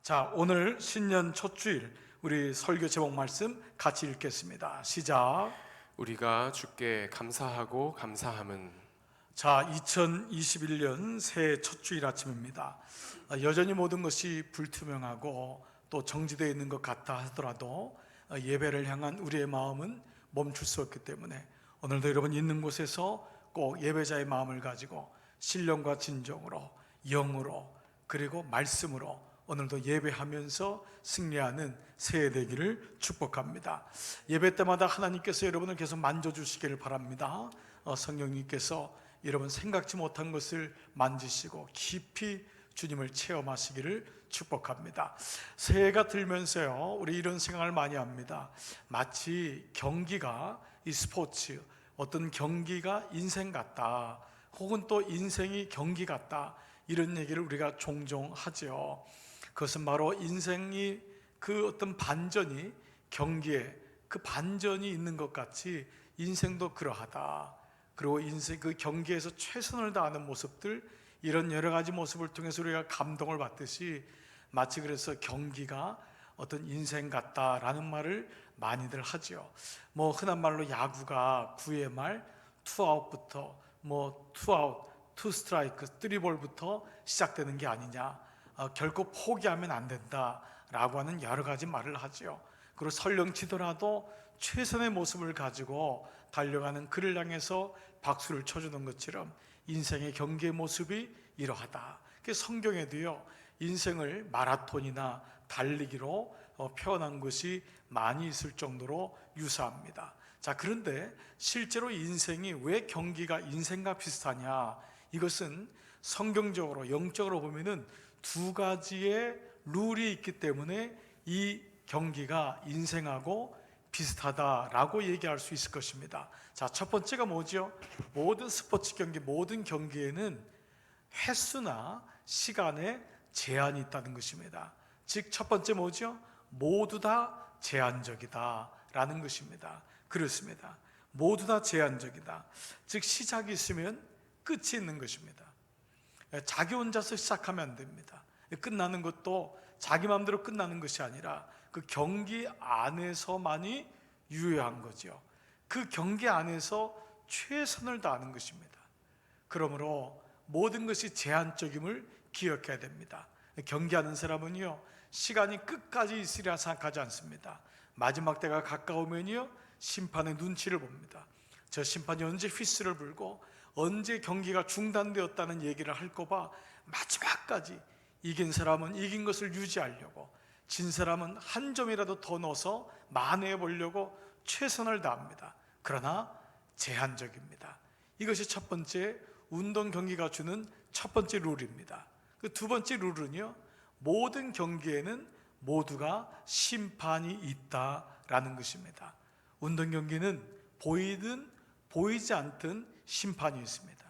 자, 오늘 신년 첫 주일 우리 설교 제목 말씀 같이 읽겠습니다. 시작. 우리가 주께 감사하고 감사함은. 자, 2021년 새해 첫 주일 아침입니다. 여전히 모든 것이 불투명하고 또 정지되어 있는 것 같다 하더라도 예배를 향한 우리의 마음은 멈출 수 없기 때문에 오늘도 여러분 있는 곳에서 꼭 예배자의 마음을 가지고 신령과 진정으로, 영으로, 그리고 말씀으로 오늘도 예배하면서 승리하는 새해 되기를 축복합니다. 예배 때마다 하나님께서 여러분을 계속 만져주시기를 바랍니다. 성령님께서 여러분 생각지 못한 것을 만지시고 깊이 주님을 체험하시기를 축복합니다. 새해가 들면서요, 우리 이런 생각을 많이 합니다. 마치 경기가, 이 스포츠, 어떤 경기가 인생 같다, 혹은 또 인생이 경기 같다, 이런 얘기를 우리가 종종 하죠. 그것은 바로 인생이 그 어떤 반전이, 경기에 그 반전이 있는 것 같이 인생도 그러하다. 그리고 인생 그 경기에서 최선을 다하는 모습들, 이런 여러 가지 모습을 통해서 우리가 감동을 받듯이 마치 그래서 경기가 어떤 인생 같다라는 말을 많이들 하죠. 뭐 흔한 말로 야구가 9회 말 투아웃부터 투아웃, 투 스트라이크, 쓰리볼부터 시작되는 게 아니냐, 결코 포기하면 안 된다라고 하는 여러 가지 말을 하죠. 그리고 설령 치더라도 최선의 모습을 가지고 달려가는 그를 향해서 박수를 쳐주는 것처럼 인생의 경기의 모습이 이러하다. 성경에도요, 인생을 마라톤이나 달리기로 표현한 것이 많이 있을 정도로 유사합니다. 자, 그런데 실제로 인생이 왜 경기가 인생과 비슷하냐? 이것은 성경적으로, 영적으로 보면은 두 가지의 룰이 있기 때문에 이 경기가 인생하고 비슷하다라고 얘기할 수 있을 것입니다. 자, 첫 번째가 뭐죠? 모든 스포츠 경기, 모든 경기에는 횟수나 시간에 제한이 있다는 것입니다. 즉, 첫 번째 뭐죠? 모두 다 제한적이다 라는 것입니다. 그렇습니다. 모두 다 제한적이다. 즉, 시작이 있으면 끝이 있는 것입니다. 자기 혼자서 시작하면 안 됩니다. 끝나는 것도 자기 마음대로 끝나는 것이 아니라 그 경기 안에서만이 유효한 거죠. 그 경기 안에서 최선을 다하는 것입니다. 그러므로 모든 것이 제한적임을 기억해야 됩니다. 경기하는 사람은요, 시간이 끝까지 있으리라 생각하지 않습니다. 마지막 때가 가까우면요, 심판의 눈치를 봅니다. 저 심판이 언제 휘슬을 불고 언제 경기가 중단되었다는 얘기를 할거 봐 마지막까지 이긴 사람은 이긴 것을 유지하려고, 진 사람은 한 점이라도 더 넣어서 만회해 보려고 최선을 다합니다. 그러나 제한적입니다. 이것이 첫 번째 운동 경기가 주는 첫 번째 룰입니다. 그 두 번째 룰은요, 모든 경기에는 모두가 심판이 있다라는 것입니다. 운동 경기는 보이든 보이지 않든 심판이 있습니다.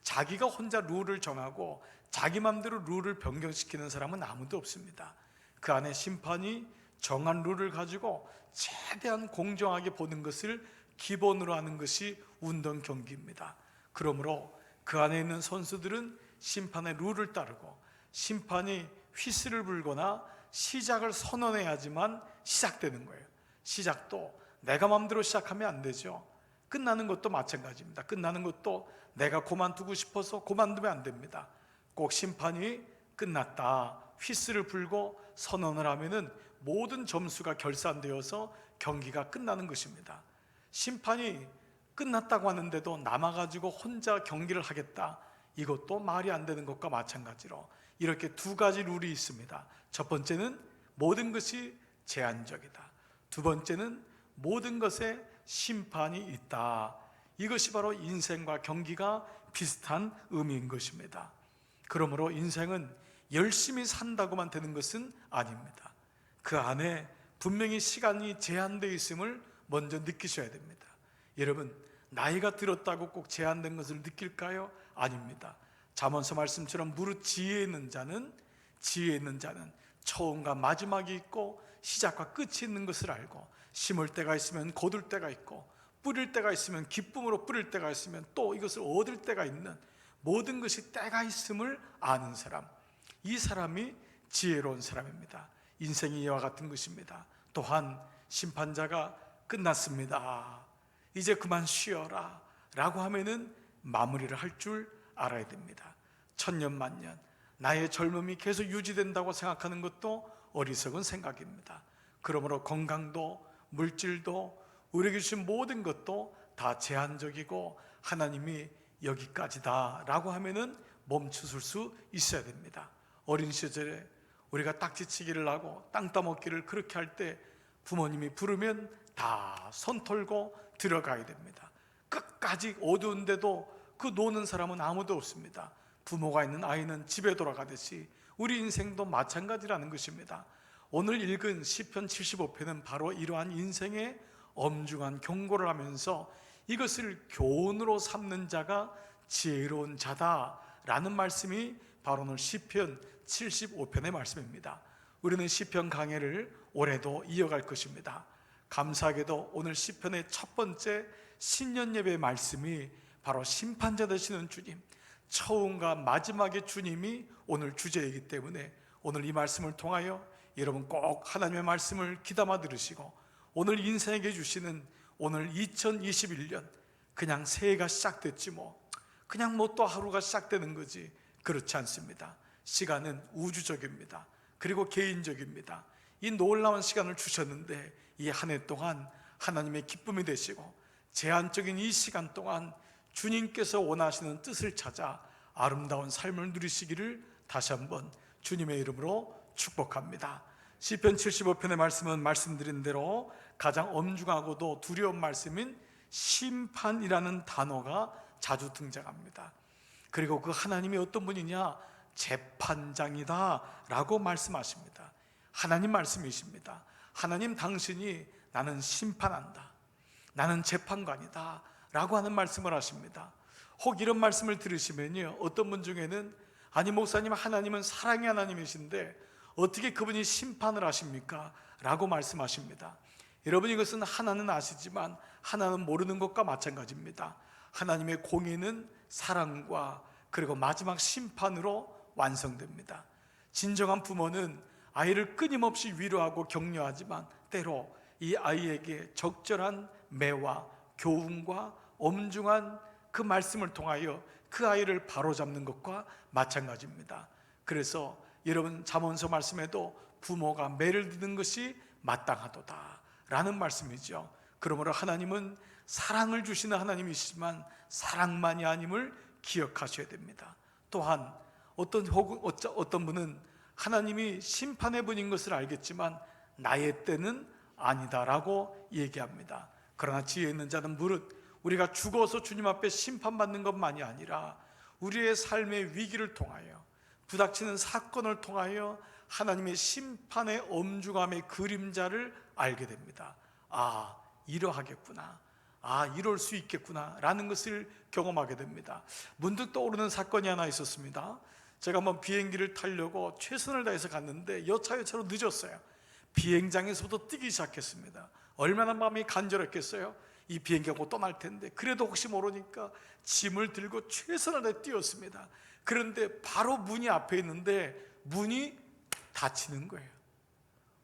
자기가 혼자 룰을 정하고 자기 마음대로 룰을 변경시키는 사람은 아무도 없습니다. 그 안에 심판이 정한 룰을 가지고 최대한 공정하게 보는 것을 기본으로 하는 것이 운동 경기입니다. 그러므로 그 안에 있는 선수들은 심판의 룰을 따르고, 심판이 휘슬을 불거나 시작을 선언해야지만 시작되는 거예요. 시작도 내가 마음대로 시작하면 안 되죠. 끝나는 것도 마찬가지입니다. 끝나는 것도 내가 그만두고 싶어서 그만두면 안 됩니다. 꼭 심판이 끝났다, 휘슬을 불고 선언을 하면은 모든 점수가 결산되어서 경기가 끝나는 것입니다. 심판이 끝났다고 하는데도 남아가지고 혼자 경기를 하겠다, 이것도 말이 안 되는 것과 마찬가지로 이렇게 두 가지 룰이 있습니다. 첫 번째는 모든 것이 제한적이다. 두 번째는 모든 것에 심판이 있다. 이것이 바로 인생과 경기가 비슷한 의미인 것입니다. 그러므로 인생은 열심히 산다고만 되는 것은 아닙니다. 그 안에 분명히 시간이 제한되어 있음을 먼저 느끼셔야 됩니다. 여러분, 나이가 들었다고 꼭 제한된 것을 느낄까요? 아닙니다. 잠언서 말씀처럼 무릇 지혜 있는 자는 처음과 마지막이 있고 시작과 끝이 있는 것을 알고, 심을 때가 있으면 거둘 때가 있고, 뿌릴 때가 있으면 기쁨으로 뿌릴 때가 있으면 또 이것을 얻을 때가 있는, 모든 것이 때가 있음을 아는 사람, 이 사람이 지혜로운 사람입니다. 인생이 이와 같은 것입니다. 또한 심판자가 끝났습니다, 이제 그만 쉬어라 라고 하면은 마무리를 할 줄 알아야 됩니다. 천년만년 나의 젊음이 계속 유지된다고 생각하는 것도 어리석은 생각입니다. 그러므로 건강도 물질도 우리에게 주신 모든 것도 다 제한적이고 하나님이 여기까지다 라고 하면은 멈추실 수 있어야 됩니다. 어린 시절에 우리가 딱지치기를 하고 땅 따먹기를 그렇게 할 때 부모님이 부르면 다 손 털고 들어가야 됩니다. 끝까지 어두운데도 그 노는 사람은 아무도 없습니다. 부모가 있는 아이는 집에 돌아가듯이 우리 인생도 마찬가지라는 것입니다. 오늘 읽은 시편 75편은 바로 이러한 인생의 엄중한 경고를 하면서 이것을 교훈으로 삼는 자가 지혜로운 자다라는 말씀이 바로 오늘 시편 75편의 말씀입니다. 우리는 시편 강해를 올해도 이어갈 것입니다. 감사하게도 오늘 시편의 첫 번째 신년 예배의 말씀이 바로 심판자 되시는 주님, 처음과 마지막의 주님이 오늘 주제이기 때문에 오늘 이 말씀을 통하여 여러분 꼭 하나님의 말씀을 귀담아 들으시고 오늘 인생에게 주시는 오늘 2021년 그냥 새해가 시작됐지 그냥 또 하루가 시작되는 거지, 그렇지 않습니다. 시간은 우주적입니다. 그리고 개인적입니다. 이 놀라운 시간을 주셨는데 이 한 해 동안 하나님의 기쁨이 되시고 제한적인 이 시간 동안 주님께서 원하시는 뜻을 찾아 아름다운 삶을 누리시기를 다시 한번 주님의 이름으로 축복합니다. 시편 75편의 말씀은 말씀드린 대로 가장 엄중하고도 두려운 말씀인 심판이라는 단어가 자주 등장합니다. 그리고 그 하나님이 어떤 분이냐, 재판장이다 라고 말씀하십니다. 하나님 말씀이십니다. 하나님 당신이 나는 심판한다, 나는 재판관이다 라고 하는 말씀을 하십니다. 혹 이런 말씀을 들으시면요, 어떤 분 중에는 아니 목사님, 하나님은 사랑의 하나님이신데 어떻게 그분이 심판을 하십니까? 라고 말씀하십니다. 여러분, 이것은 하나는 아시지만 하나는 모르는 것과 마찬가지입니다. 하나님의 공의는 사랑과 그리고 마지막 심판으로 완성됩니다. 진정한 부모는 아이를 끊임없이 위로하고 격려하지만 때로 이 아이에게 적절한 매와 교훈과 엄중한 그 말씀을 통하여 그 아이를 바로잡는 것과 마찬가지입니다. 그래서 여러분, 잠언서 말씀에도 부모가 매를 듣는 것이 마땅하도다 라는 말씀이죠. 그러므로 하나님은 사랑을 주시는 하나님이시지만 사랑만이 아님을 기억하셔야 됩니다. 또한 어떤 분은 하나님이 심판의 분인 것을 알겠지만 나의 때는 아니다라고 얘기합니다. 그러나 지혜 있는 자는 무릇 우리가 죽어서 주님 앞에 심판받는 것만이 아니라 우리의 삶의 위기를 통하여 부닥치는 사건을 통하여 하나님의 심판의 엄중함의 그림자를 알게 됩니다. 아, 이러하겠구나, 아, 이럴 수 있겠구나 라는 것을 경험하게 됩니다. 문득 떠오르는 사건이 하나 있었습니다. 제가 한번 비행기를 타려고 최선을 다해서 갔는데 여차여차로 늦었어요. 비행장에서부터 뛰기 시작했습니다. 얼마나 마음이 간절했겠어요. 이 비행기가 곧 떠날 텐데 그래도 혹시 모르니까 짐을 들고 최선을 다해 뛰었습니다. 그런데 바로 문이 앞에 있는데 문이 닫히는 거예요.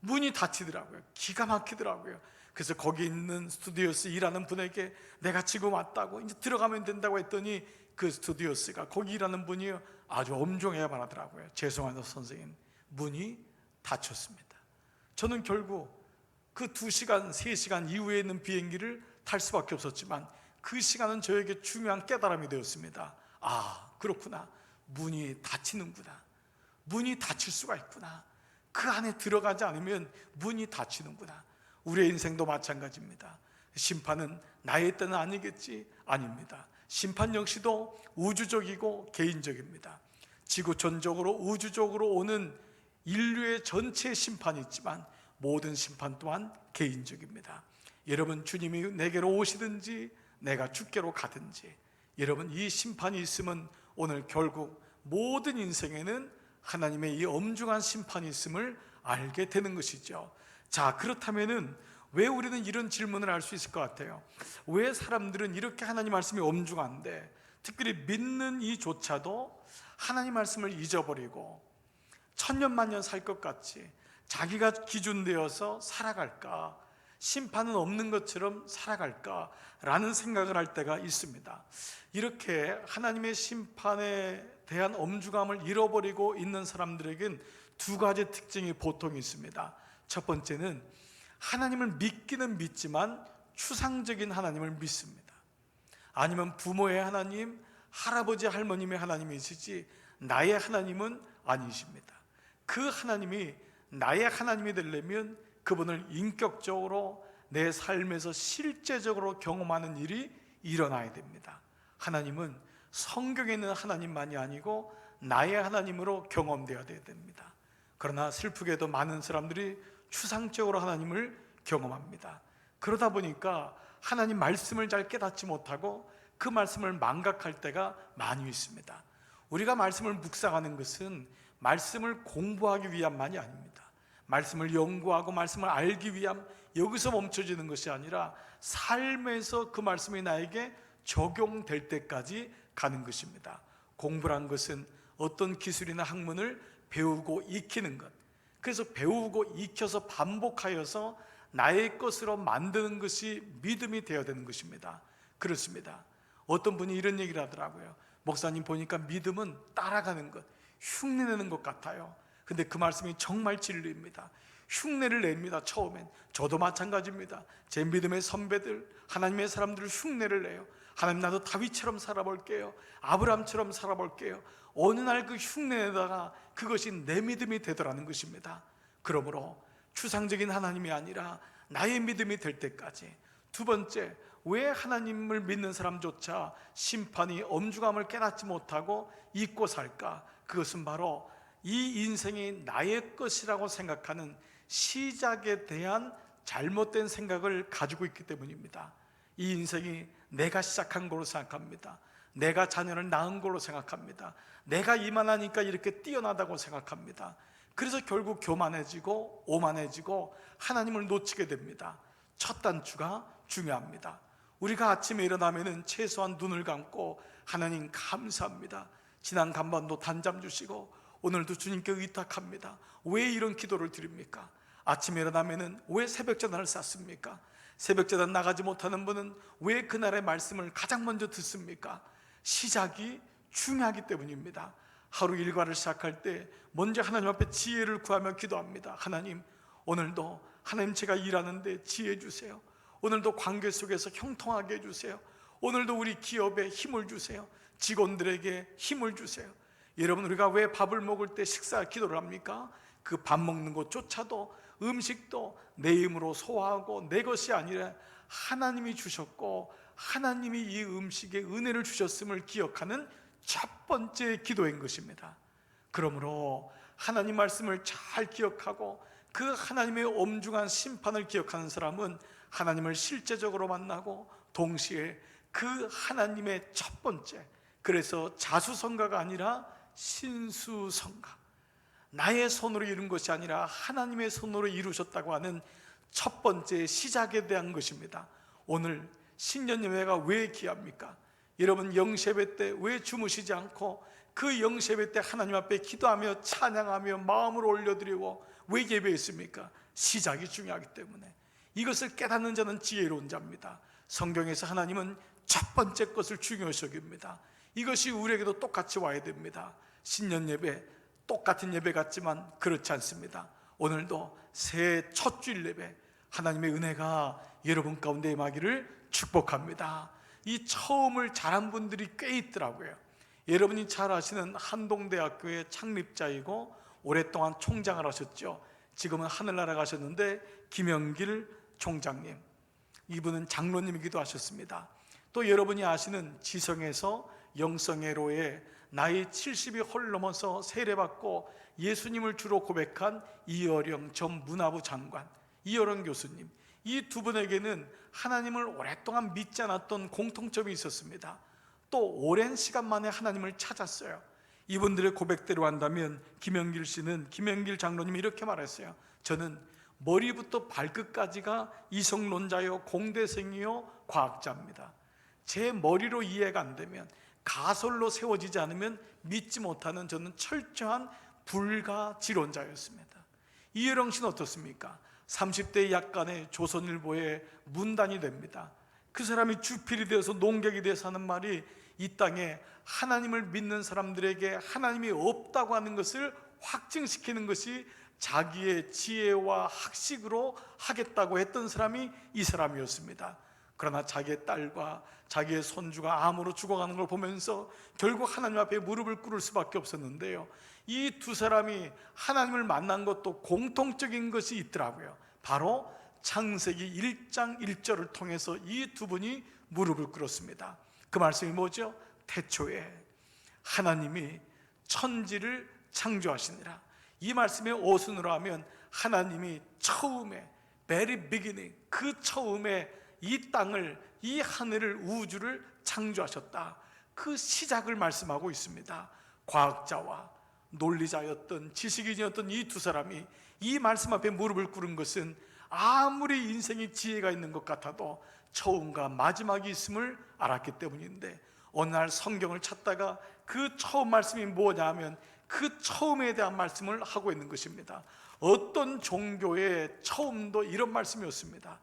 문이 닫히더라고요. 기가 막히더라고요. 그래서 거기 있는 스튜디오스 일하는 분에게 내가 지금 왔다고, 이제 들어가면 된다고 했더니 그 스튜디오스가, 거기 일하는 분이 아주 엄중해야 말하더라고요. 죄송합니다 선생님, 문이 닫혔습니다. 저는 결국 그 2시간, 3시간 이후에 있는 비행기를 탈 수밖에 없었지만 그 시간은 저에게 중요한 깨달음이 되었습니다. 아, 그렇구나, 문이 닫히는구나, 문이 닫힐 수가 있구나, 그 안에 들어가지 않으면 문이 닫히는구나. 우리의 인생도 마찬가지입니다. 심판은 나의 때는 아니겠지? 아닙니다. 심판 역시도 우주적이고 개인적입니다. 지구촌적으로 우주적으로 오는 인류의 전체 심판이 있지만 모든 심판 또한 개인적입니다. 여러분, 주님이 내게로 오시든지 내가 주께로 가든지 여러분, 이 심판이 있으면 오늘 결국 모든 인생에는 하나님의 이 엄중한 심판이 있음을 알게 되는 것이죠. 자, 그렇다면은 왜 우리는 이런 질문을 할 수 있을 것 같아요? 왜 사람들은 이렇게 하나님 말씀이 엄중한데 특별히 믿는 이조차도 하나님 말씀을 잊어버리고 천년만년 살 것 같이 자기가 기준되어서 살아갈까, 심판은 없는 것처럼 살아갈까라는 생각을 할 때가 있습니다. 이렇게 하나님의 심판에 대한 엄중함을 잃어버리고 있는 사람들에겐 두 가지 특징이 보통 있습니다. 첫 번째는 하나님을 믿기는 믿지만 추상적인 하나님을 믿습니다. 아니면 부모의 하나님, 할아버지 할머님의 하나님이시지 나의 하나님은 아니십니다. 그 하나님이 나의 하나님이 되려면 그분을 인격적으로 내 삶에서 실제적으로 경험하는 일이 일어나야 됩니다. 하나님은 성경에 있는 하나님만이 아니고 나의 하나님으로 경험되어야 됩니다. 그러나 슬프게도 많은 사람들이 추상적으로 하나님을 경험합니다. 그러다 보니까 하나님 말씀을 잘 깨닫지 못하고 그 말씀을 망각할 때가 많이 있습니다. 우리가 말씀을 묵상하는 것은 말씀을 공부하기 위함만이 아닙니다. 말씀을 연구하고 말씀을 알기 위함, 여기서 멈춰지는 것이 아니라 삶에서 그 말씀이 나에게 적용될 때까지 가는 것입니다. 공부란 것은 어떤 기술이나 학문을 배우고 익히는 것, 그래서 배우고 익혀서 반복하여서 나의 것으로 만드는 것이 믿음이 되어야 되는 것입니다. 그렇습니다. 어떤 분이 이런 얘기를 하더라고요. 목사님 보니까 믿음은 따라가는 것, 흉내내는 것 같아요. 근데 그 말씀이 정말 진리입니다. 흉내를 냅니다. 처음엔 저도 마찬가지입니다. 제 믿음의 선배들, 하나님의 사람들을 흉내를 내요. 하나님, 나도 다윗처럼 살아볼게요. 아브라함처럼 살아볼게요. 어느 날 그 흉내내다가 그것이 내 믿음이 되더라는 것입니다. 그러므로 추상적인 하나님이 아니라 나의 믿음이 될 때까지. 두 번째, 왜 하나님을 믿는 사람조차 심판이 엄중함을 깨닫지 못하고 잊고 살까? 그것은 바로 이 인생이 나의 것이라고 생각하는 시작에 대한 잘못된 생각을 가지고 있기 때문입니다. 이 인생이 내가 시작한 걸로 생각합니다. 내가 자녀를 낳은 걸로 생각합니다. 내가 이만하니까 이렇게 뛰어나다고 생각합니다. 그래서 결국 교만해지고 오만해지고 하나님을 놓치게 됩니다. 첫 단추가 중요합니다. 우리가 아침에 일어나면 최소한 눈을 감고 하나님 감사합니다. 지난 간반도 단잠 주시고 오늘도 주님께 의탁합니다. 왜 이런 기도를 드립니까? 아침에 일어나면 왜 새벽제단을 쌓습니까? 새벽제단 나가지 못하는 분은 왜 그날의 말씀을 가장 먼저 듣습니까? 시작이 중요하기 때문입니다. 하루 일과를 시작할 때 먼저 하나님 앞에 지혜를 구하며 기도합니다. 하나님, 오늘도 하나님 제가 일하는데 지혜 주세요. 오늘도 관계 속에서 형통하게 해주세요. 오늘도 우리 기업에 힘을 주세요. 직원들에게 힘을 주세요. 여러분, 우리가 왜 밥을 먹을 때 식사 기도를 합니까? 그 밥 먹는 것조차도 음식도 내 힘으로 소화하고 내 것이 아니라 하나님이 주셨고 하나님이 이 음식에 은혜를 주셨음을 기억하는 첫 번째 기도인 것입니다. 그러므로 하나님 말씀을 잘 기억하고 그 하나님의 엄중한 심판을 기억하는 사람은 하나님을 실제적으로 만나고 동시에 그 하나님의 첫 번째, 그래서 자수성가가 아니라 신수성가, 나의 손으로 이룬 것이 아니라 하나님의 손으로 이루셨다고 하는 첫 번째 시작에 대한 것입니다. 오늘 신년 예배가 왜 귀합니까? 여러분, 영세배 때 왜 주무시지 않고 그 영세배 때 하나님 앞에 기도하며 찬양하며 마음을 올려드리고 왜 예배했습니까? 시작이 중요하기 때문에. 이것을 깨닫는 자는 지혜로운 자입니다. 성경에서 하나님은 첫 번째 것을 중요시 여깁니다. 이것이 우리에게도 똑같이 와야 됩니다. 신년 예배, 똑같은 예배 같지만 그렇지 않습니다. 오늘도 새해 첫 주일 예배, 하나님의 은혜가 여러분 가운데 임하기를 축복합니다. 이 처음을 잘한 분들이 꽤 있더라고요. 여러분이 잘 아시는 한동대학교의 창립자이고 오랫동안 총장을 하셨죠. 지금은 하늘나라 가셨는데 김영길 총장님, 이분은 장로님이기도 하셨습니다. 또 여러분이 아시는 지성에서 영성회로에 나이 70이 헐 넘어서 세례받고 예수님을 주로 고백한 이어령 전 문화부 장관, 이어령 교수님, 이 두 분에게는 하나님을 오랫동안 믿지 않았던 공통점이 있었습니다. 또 오랜 시간 만에 하나님을 찾았어요. 이분들의 고백대로 한다면 김영길 씨는, 김영길 장로님이 이렇게 말했어요. 저는 머리부터 발끝까지가 이성론자요, 공대생이요, 과학자입니다. 제 머리로 이해가 안 되면, 가설로 세워지지 않으면 믿지 못하는 저는 철저한 불가지론자였습니다. 이혜령 씨는 어떻습니까? 30대 약간의 조선일보의 문단이 됩니다. 그 사람이 주필이 되어서 농객이 되어서 하는 말이 이 땅에 하나님을 믿는 사람들에게 하나님이 없다고 하는 것을 확증시키는 것이 자기의 지혜와 학식으로 하겠다고 했던 사람이 이 사람이었습니다. 그러나 자기의 딸과 자기의 손주가 암으로 죽어가는 걸 보면서 결국 하나님 앞에 무릎을 꿇을 수밖에 없었는데요, 이 두 사람이 하나님을 만난 것도 공통적인 것이 있더라고요. 바로 창세기 1장 1절을 통해서 이 두 분이 무릎을 꿇었습니다. 그 말씀이 뭐죠? 태초에 하나님이 천지를 창조하시니라. 이 말씀의 어순으로 하면 하나님이 처음에, very beginning, 그 처음에 이 땅을, 이 하늘을, 우주를 창조하셨다. 그 시작을 말씀하고 있습니다. 과학자와 논리자였던, 지식인이었던 이 두 사람이 이 말씀 앞에 무릎을 꿇은 것은 아무리 인생에 지혜가 있는 것 같아도 처음과 마지막이 있음을 알았기 때문인데, 어느 날 성경을 찾다가 그 처음 말씀이 뭐냐 하면 그 처음에 대한 말씀을 하고 있는 것입니다. 어떤 종교의 처음도 이런 말씀이었습니다.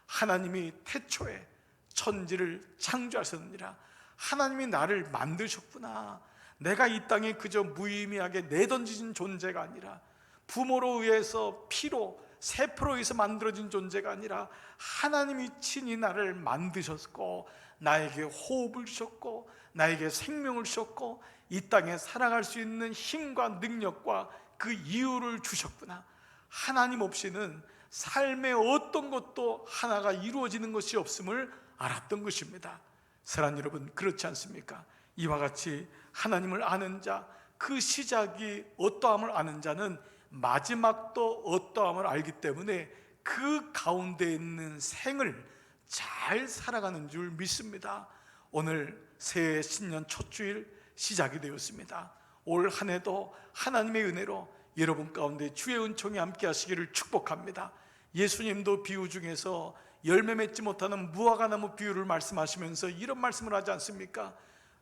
하나님이 태초에 천지를 창조하셨느니라. 하나님이 나를 만드셨구나. 내가 이 땅에 그저 무의미하게 내던진 존재가 아니라, 부모로 의해서 피로 세포로 의해서 만들어진 존재가 아니라 하나님이 친히 나를 만드셨고 나에게 호흡을 주셨고 나에게 생명을 주셨고 이 땅에 살아갈 수 있는 힘과 능력과 그 이유를 주셨구나. 하나님 없이는 삶의 어떤 것도 하나가 이루어지는 것이 없음을 알았던 것입니다. 사랑하는 여러분, 그렇지 않습니까? 이와 같이 하나님을 아는 자, 그 시작이 어떠함을 아는 자는 마지막도 어떠함을 알기 때문에 그 가운데 있는 생을 잘 살아가는 줄 믿습니다. 오늘 새해 신년 첫 주일 시작이 되었습니다. 올 한 해도 하나님의 은혜로 여러분 가운데 주의 은총이 함께 하시기를 축복합니다. 예수님도 비유 중에서 열매 맺지 못하는 무화과나무 비유를 말씀하시면서 이런 말씀을 하지 않습니까?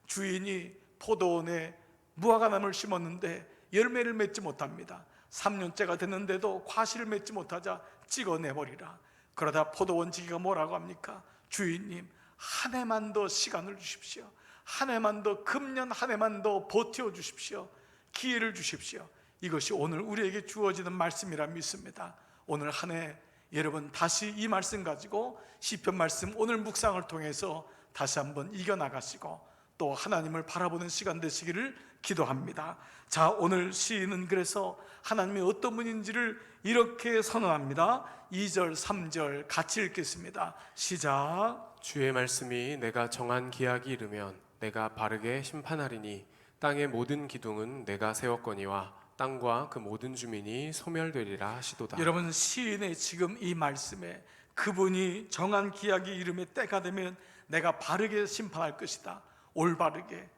주인이 포도원에 무화과나무를 심었는데 열매를 맺지 못합니다. 3년째가 됐는데도 과실을 맺지 못하자 찍어내버리라. 그러다 포도원 지기가 뭐라고 합니까? 주인님, 한 해만 더 시간을 주십시오. 한 해만 더, 금년 한 해만 더 버텨 주십시오. 기회를 주십시오. 이것이 오늘 우리에게 주어지는 말씀이라 믿습니다. 오늘 한 해 여러분 다시 이 말씀 가지고 시편 말씀 오늘 묵상을 통해서 다시 한번 이겨나가시고 또 하나님을 바라보는 시간 되시기를 기도합니다. 자, 오늘 시인은 그래서 하나님이 어떤 분인지를 이렇게 선언합니다. 2절 3절 같이 읽겠습니다. 시작. 주의 말씀이 내가 정한 기약이 이르면 내가 바르게 심판하리니 땅의 모든 기둥은 내가 세웠거니와 땅과 그 모든 주민이 소멸되리라 하시도다. 여러분, 시인의 지금 이 말씀에 그분이 정한 기약이 이름에 때가 되면 내가 바르게 심판할 것이다. 올바르게,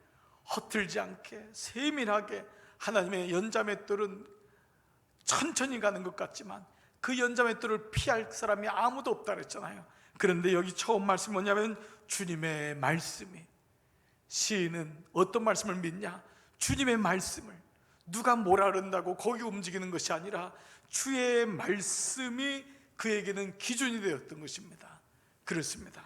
허틀지 않게, 세밀하게. 하나님의 연자맷돌은 천천히 가는 것 같지만 그 연자맷돌을 피할 사람이 아무도 없다 그랬잖아요. 그런데 여기 처음 말씀이 뭐냐면 주님의 말씀이, 시인은 어떤 말씀을 믿냐? 주님의 말씀을. 누가 뭐라 그런다고 거기 움직이는 것이 아니라 주의 말씀이 그에게는 기준이 되었던 것입니다. 그렇습니다.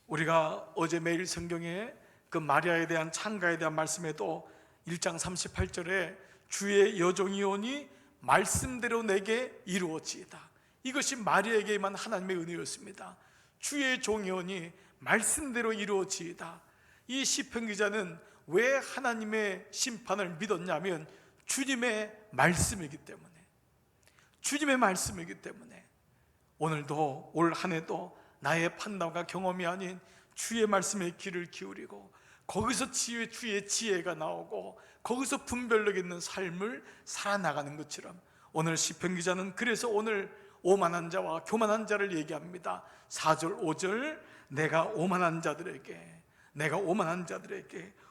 우리가 어제 매일 성경에 그 마리아에 대한 창가에 대한 말씀에도 1장 38절에 주의 여종이오니 말씀대로 내게 이루어지이다. 이것이 마리아에게만 하나님의 은혜였습니다. 주의 종이오니 말씀대로 이루어지이다. 이 시편 기자는 왜 하나님의 심판을 믿었냐면 주님의 말씀이기 때문에, 주님의 말씀이기 때문에 오늘도 올 한 해도 나의 판단과 경험이 아닌 주의 말씀에 귀를 기울이고 거기서 주의 지혜가 나오고 거기서 분별력 있는 삶을 살아나가는 것처럼 오늘 시편 기자는 그래서 오늘 오만한 자와 교만한 자를 얘기합니다. 4절 5절 내가 오만한 자들에게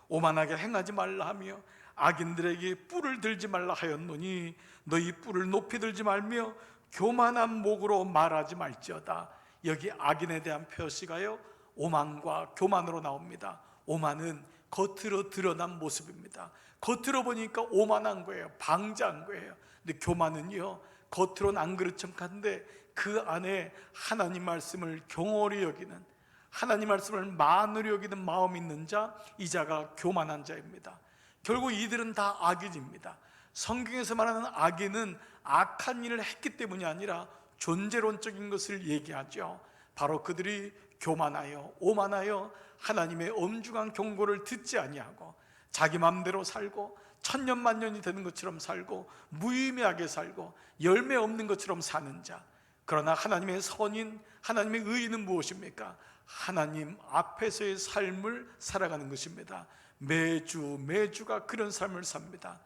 오만하게 행하지 말라 하며 악인들에게 뿔을 들지 말라 하였노니 너희 뿔을 높이 들지 말며 교만한 목으로 말하지 말지어다. 여기 악인에 대한 표시가요 오만과 교만으로 나옵니다. 오만은 겉으로 드러난 모습입니다. 겉으로 보니까 오만한 거예요. 방자한 거예요. 근데 교만은요, 겉으로는 안 그렇 척한데 그 안에 하나님 말씀을 경홀히 여기는, 하나님 말씀을 만으로 여기는 마음이 있는 자, 이 자가 교만한 자입니다. 결국 이들은 다 악인입니다. 성경에서 말하는 악인은 악한 일을 했기 때문이 아니라 존재론적인 것을 얘기하죠. 바로 그들이 교만하여 오만하여 하나님의 엄중한 경고를 듣지 아니하고 자기 마음대로 살고 천년만년이 되는 것처럼 살고 무의미하게 살고 열매 없는 것처럼 사는 자. 그러나 하나님의 선인, 하나님의 의인은 무엇입니까? 하나님 앞에서의 삶을 살아가는 것입니다. 매주가 그런 삶을 삽니다.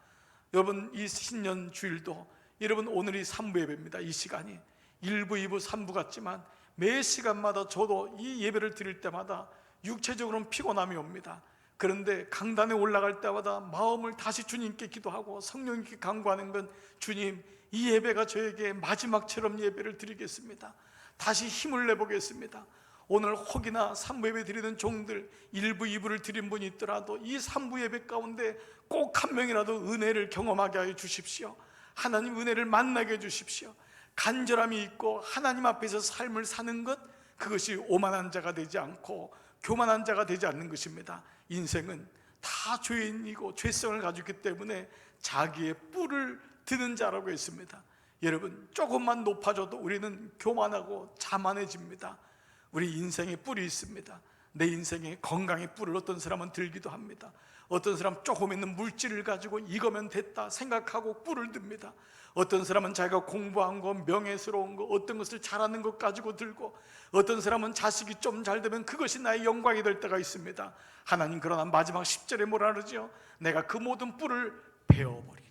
여러분, 이 신년 주일도 여러분 오늘이 3부 예배입니다. 이 시간이 1부, 2부, 3부 같지만 매 시간마다 저도 이 예배를 드릴 때마다 육체적으로는 피곤함이 옵니다. 그런데 강단에 올라갈 때마다 마음을 다시 주님께 기도하고 성령님께 간구하는 건, 주님, 이 예배가 저에게 마지막처럼 예배를 드리겠습니다. 다시 힘을 내보겠습니다. 오늘 혹이나 3부 예배 드리는 종들 1부, 2부를 드린 분이 있더라도 이 3부 예배 가운데 꼭 한 명이라도 은혜를 경험하게 하여 주십시오. 하나님 은혜를 만나게 해 주십시오. 간절함이 있고 하나님 앞에서 삶을 사는 것, 그것이 오만한 자가 되지 않고 교만한 자가 되지 않는 것입니다. 인생은 다 죄인이고 죄성을 가지고 있기 때문에 자기의 뿔을 드는 자라고 했습니다. 여러분, 조금만 높아져도 우리는 교만하고 자만해집니다. 우리 인생에 뿔이 있습니다. 내 인생에 건강의 뿔을 어떤 사람은 들기도 합니다. 어떤 사람 조금 있는 물질을 가지고 이거면 됐다 생각하고 뿔을 듭니다. 어떤 사람은 자기가 공부한 거, 명예스러운 거, 어떤 것을 잘하는 것 가지고 들고, 어떤 사람은 자식이 좀 잘 되면 그것이 나의 영광이 될 때가 있습니다. 하나님 그러나 마지막 10절에 뭐라 그러죠? 내가 그 모든 뿔을 베어버리리라.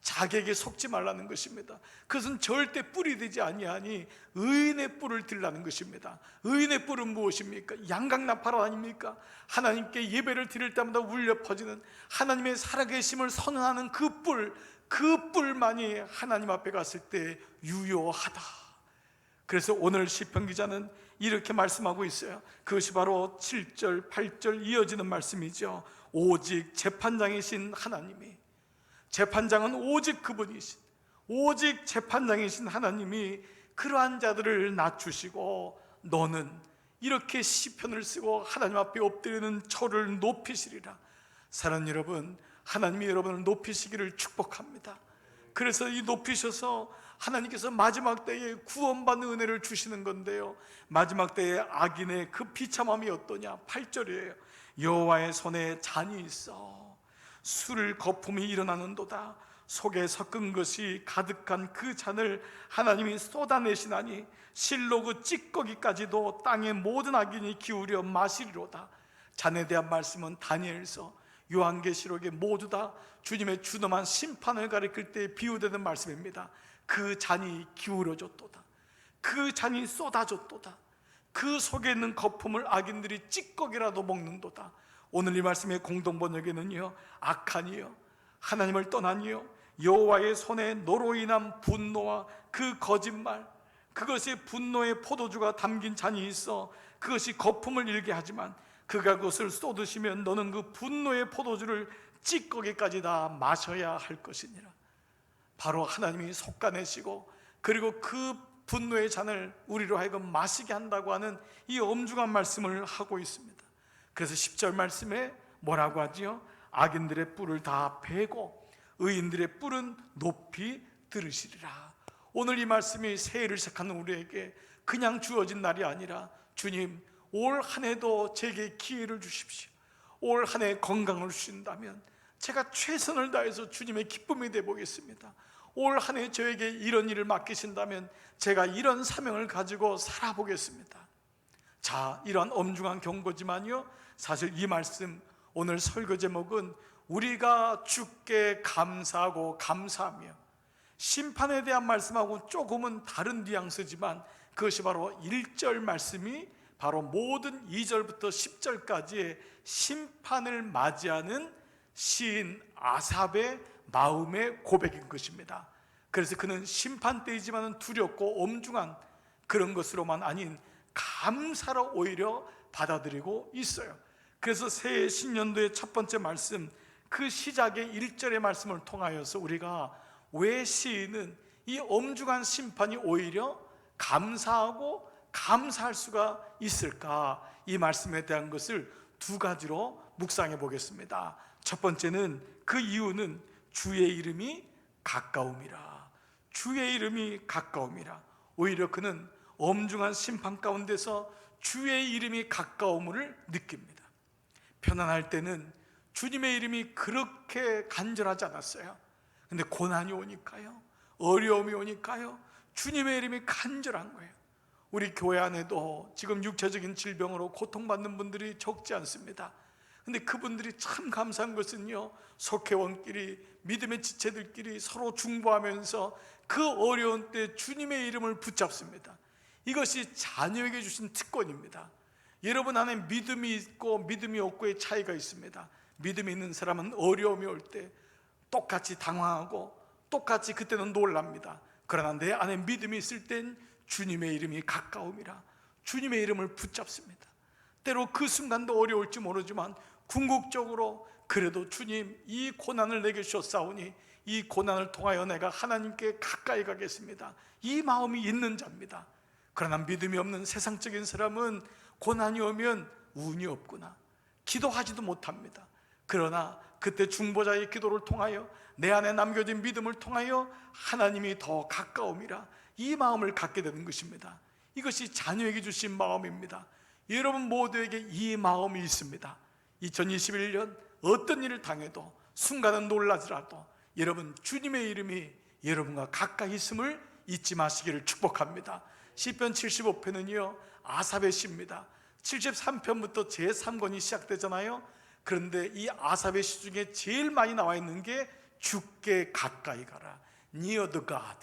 자기에게 속지 말라는 것입니다. 그것은 절대 뿔이 되지 아니하니 의인의 뿔을 들라는 것입니다. 의인의 뿔은 무엇입니까? 양강나팔 아닙니까? 하나님께 예배를 드릴 때마다 울려 퍼지는 하나님의 살아계심을 선언하는 그 뿔만이 하나님 앞에 갔을 때 유효하다. 그래서 오늘 시편 기자는 이렇게 말씀하고 있어요. 그것이 바로 7절, 8절 이어지는 말씀이죠. 오직 재판장이신 하나님이, 재판장은 오직 그분이신, 오직 재판장이신 하나님이 그러한 자들을 낮추시고 너는 이렇게 시편을 쓰고 하나님 앞에 엎드리는 저를 높이시리라. 사랑하는 여러분, 하나님이 여러분을 높이시기를 축복합니다. 그래서 이 높이셔서 하나님께서 마지막 때에 구원받는 은혜를 주시는 건데요, 마지막 때에 악인의 그 비참함이 어떠냐? 8절이에요. 여호와의 손에 잔이 있어 술을 거품이 일어나는도다. 속에 섞은 것이 가득한 그 잔을 하나님이 쏟아내시나니 실로 그 찌꺼기까지도 땅의 모든 악인이 기울여 마시리로다. 잔에 대한 말씀은 다니엘서, 요한계시록에 모두 다 주님의 준엄한 심판을 가리킬 때 비유되는 말씀입니다. 그 잔이 기울어졌도다. 그 잔이 쏟아졌도다. 그 속에 있는 거품을 악인들이 찌꺼기라도 먹는도다. 오늘 이 말씀의 공동번역에는요, 악한이요, 하나님을 떠나니요, 여호와의 손에 너로 인한 분노와 그 거짓말, 그것이 분노의 포도주가 담긴 잔이 있어 그것이 거품을 일게 하지만 그가 그것을 쏟으시면 너는 그 분노의 포도주를 찌꺼기까지 다 마셔야 할 것이니라. 바로 하나님이 솎아내시고 그리고 그 분노의 잔을 우리로 하여금 마시게 한다고 하는 이 엄중한 말씀을 하고 있습니다. 그래서 10절 말씀에 뭐라고 하지요? 악인들의 뿔을 다 베고 의인들의 뿔은 높이 들으시리라. 오늘 이 말씀이 새해를 시작하는 우리에게 그냥 주어진 날이 아니라, 주님 올 한 해도 제게 기회를 주십시오. 올 한 해 건강을 주신다면 제가 최선을 다해서 주님의 기쁨이 되어 보겠습니다. 올 한 해 저에게 이런 일을 맡기신다면 제가 이런 사명을 가지고 살아보겠습니다. 자, 이러한 엄중한 경고지만요, 사실 이 말씀, 오늘 설교 제목은 우리가 주께 감사하고 감사하며, 심판에 대한 말씀하고 조금은 다른 뉘앙스지만 그것이 바로 1절 말씀이 바로 모든 2절부터 10절까지의 심판을 맞이하는 시인 아삽의 마음의 고백인 것입니다. 그래서 그는 심판 때이지만 두렵고 엄중한 그런 것으로만 아닌 감사로 오히려 받아들이고 있어요. 그래서 새해 신년도의 첫 번째 말씀, 그 시작의 1절의 말씀을 통하여서 우리가 왜 시인은 이 엄중한 심판이 오히려 감사하고 감사할 수가 있을까, 이 말씀에 대한 것을 두 가지로 묵상해 보겠습니다. 첫 번째는 그 이유는 주의 이름이 가까움이라. 주의 이름이 가까움이라. 오히려 그는 엄중한 심판 가운데서 주의 이름이 가까움을 느낍니다. 편안할 때는 주님의 이름이 그렇게 간절하지 않았어요. 근데 고난이 오니까요, 어려움이 오니까요, 주님의 이름이 간절한 거예요. 우리 교회 안에도 지금 육체적인 질병으로 고통받는 분들이 적지 않습니다. 근데 그분들이 참 감사한 것은요, 속회원끼리, 믿음의 지체들끼리 서로 중보하면서 그 어려운 때 주님의 이름을 붙잡습니다. 이것이 자녀에게 주신 특권입니다. 여러분 안에 믿음이 있고 믿음이 없고의 차이가 있습니다. 믿음이 있는 사람은 어려움이 올 때 똑같이 당황하고 똑같이 그때는 놀랍니다. 그러나 내 안에 믿음이 있을 땐 주님의 이름이 가까움이라. 주님의 이름을 붙잡습니다. 때로 그 순간도 어려울지 모르지만 궁극적으로 그래도 주님, 이 고난을 내게 주셨사오니 이 고난을 통하여 내가 하나님께 가까이 가겠습니다, 이 마음이 있는 자입니다. 그러나 믿음이 없는 세상적인 사람은 고난이 오면 운이 없구나, 기도하지도 못합니다. 그러나 그때 중보자의 기도를 통하여 내 안에 남겨진 믿음을 통하여 하나님이 더 가까움이라, 이 마음을 갖게 되는 것입니다. 이것이 자녀에게 주신 마음입니다. 여러분 모두에게 이 마음이 있습니다. 2021년 어떤 일을 당해도 순간은 놀라더라도 여러분 주님의 이름이 여러분과 가까이 있음을 잊지 마시기를 축복합니다. 시편 75편은요 아삽의 시입니다. 73편부터 제3권이 시작되잖아요. 그런데 이 아삽의 시 중에 제일 많이 나와 있는 게 주께 가까이 가라, near the God,